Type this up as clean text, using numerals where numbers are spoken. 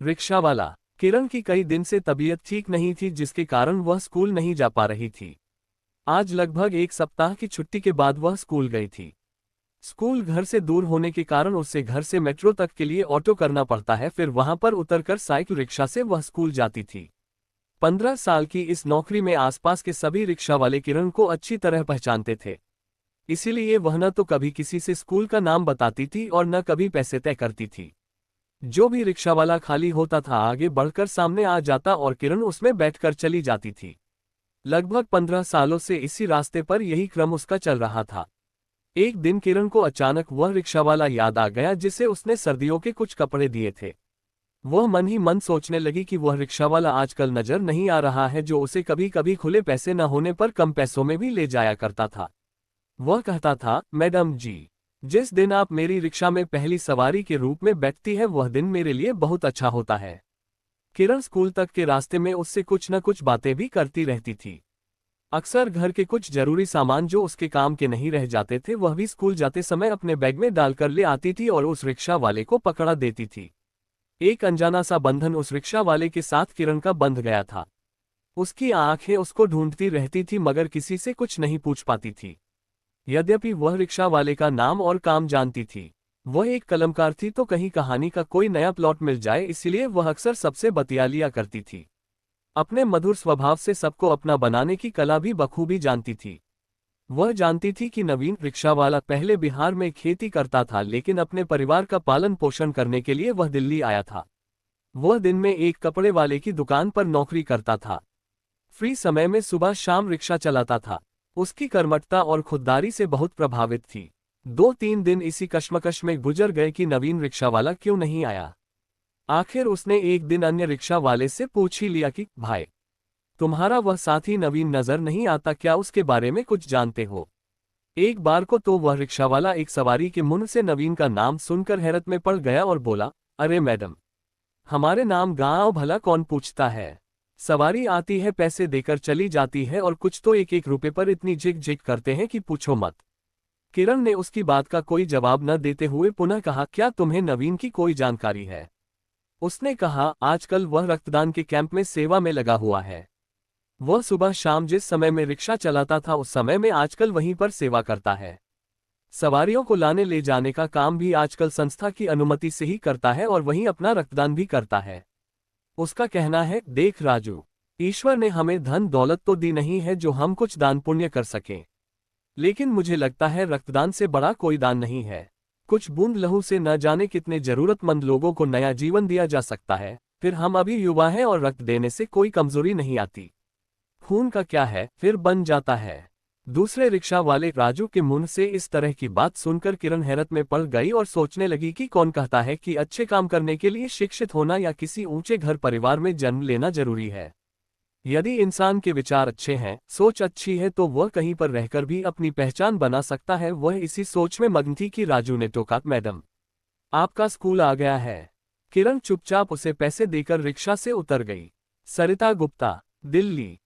Rickshaw वाला। किरण की कई दिन से तबीयत ठीक नहीं थी, जिसके कारण वह स्कूल नहीं जा पा रही थी। आज लगभग एक सप्ताह की छुट्टी के बाद वह स्कूल गई थी। स्कूल घर से दूर होने के कारण उसे घर से मेट्रो तक के लिए ऑटो करना पड़ता है, फिर वहां पर उतरकर साइकिल रिक्शा से वह स्कूल जाती थी। 15 साल की इस नौकरी में आसपास के सभी रिक्शा वाले किरण को अच्छी तरह पहचानते थे। इसीलिए वह न तो कभी किसी से स्कूल का नाम बताती थी और न कभी पैसे तय करती थी। जो भी रिक्शावाला खाली होता था आगे बढ़कर सामने आ जाता और किरण उसमें बैठकर चली जाती थी। लगभग 15 सालों से इसी रास्ते पर यही क्रम उसका चल रहा था। एक दिन किरण को अचानक वह रिक्शावाला याद आ गया जिसे उसने सर्दियों के कुछ कपड़े दिए थे। वह मन ही मन सोचने लगी कि वह रिक्शावाला आजकल नजर नहीं आ रहा है, जो उसे कभी कभी खुले पैसे न होने पर कम पैसों में भी ले जाया करता था। वह कहता था, मैडम जी, जिस दिन आप मेरी रिक्शा में पहली सवारी के रूप में बैठती है वह दिन मेरे लिए बहुत अच्छा होता है। किरण स्कूल तक के रास्ते में उससे कुछ न कुछ बातें भी करती रहती थी। अक्सर घर के कुछ जरूरी सामान जो उसके काम के नहीं रह जाते थे वह भी स्कूल जाते समय अपने बैग में डालकर ले आती थी और उस रिक्शा वाले को पकड़ा देती थी। एक अनजाना सा बंधन उस रिक्शा वाले के साथ किरण का बंध गया था। उसकी आंखें उसको ढूंढती रहती थी मगर किसी से कुछ नहीं पूछ पाती थी। यद्यपि वह रिक्शा वाले का नाम और काम जानती थी, वह एक कलमकार थी, तो कहीं कहानी का कोई नया प्लॉट मिल जाए इसलिए वह अक्सर सबसे बतिया लिया करती थी। अपने मधुर स्वभाव से सबको अपना बनाने की कला भी बखूबी जानती थी। वह जानती थी कि नवीन रिक्शा वाला पहले बिहार में खेती करता था, लेकिन अपने परिवार का पालन पोषण करने के लिए वह दिल्ली आया था। वह दिन में एक कपड़े वाले की दुकान पर नौकरी करता था। फ्री समय में सुबह शाम रिक्शा चलाता था। उसकी कर्मठता और खुददारी से बहुत प्रभावित थी। 2-3 दिन इसी कश्मकश में गुजर गए कि नवीन रिक्शा वाला क्यों नहीं आया। आखिर उसने एक दिन अन्य रिक्शा वाले से पूछ ही लिया कि भाई, तुम्हारा वह साथी नवीन नजर नहीं आता, क्या उसके बारे में कुछ जानते हो? एक बार को तो वह रिक्शावाला एक सवारी के मुंह से नवीन का नाम सुनकर हैरत में पड़ गया और बोला, अरे मैडम, हमारे नाम गांव भला कौन पूछता है। सवारी आती है, पैसे देकर चली जाती है और कुछ तो 1-1 रुपए पर इतनी जिग जिग करते हैं कि पूछो मत। किरण ने उसकी बात का कोई जवाब न देते हुए पुनः कहा, क्या तुम्हें नवीन की कोई जानकारी है? उसने कहा, आजकल वह रक्तदान के कैंप में सेवा में लगा हुआ है। वह सुबह शाम जिस समय में रिक्शा चलाता था उस समय में आजकल वहीं पर सेवा करता है। सवारियों को लाने ले जाने का काम भी आजकल संस्था की अनुमति से ही करता है और वहीं अपना रक्तदान भी करता है। उसका कहना है, देख राजू, ईश्वर ने हमें धन दौलत तो दी नहीं है जो हम कुछ दान पुण्य कर सकें, लेकिन मुझे लगता है रक्तदान से बड़ा कोई दान नहीं है। कुछ बूंद लहू से न जाने कितने जरूरतमंद लोगों को नया जीवन दिया जा सकता है। फिर हम अभी युवा हैं और रक्त देने से कोई कमजोरी नहीं आती। खून का क्या है, फिर बन जाता है। दूसरे रिक्शा वाले राजू के मुंह से इस तरह की बात सुनकर किरण हैरत में पड़ गई और सोचने लगी कि कौन कहता है कि अच्छे काम करने के लिए शिक्षित होना या किसी ऊंचे घर परिवार में जन्म लेना जरूरी है। यदि इंसान के विचार अच्छे हैं, सोच अच्छी है, तो वह कहीं पर रहकर भी अपनी पहचान बना सकता है। वह इसी सोच में मग्न थी कि राजू ने टोका, मैडम, आपका स्कूल आ गया है। किरण चुपचाप उसे पैसे देकर रिक्शा से उतर गई। सरिता गुप्ता, दिल्ली।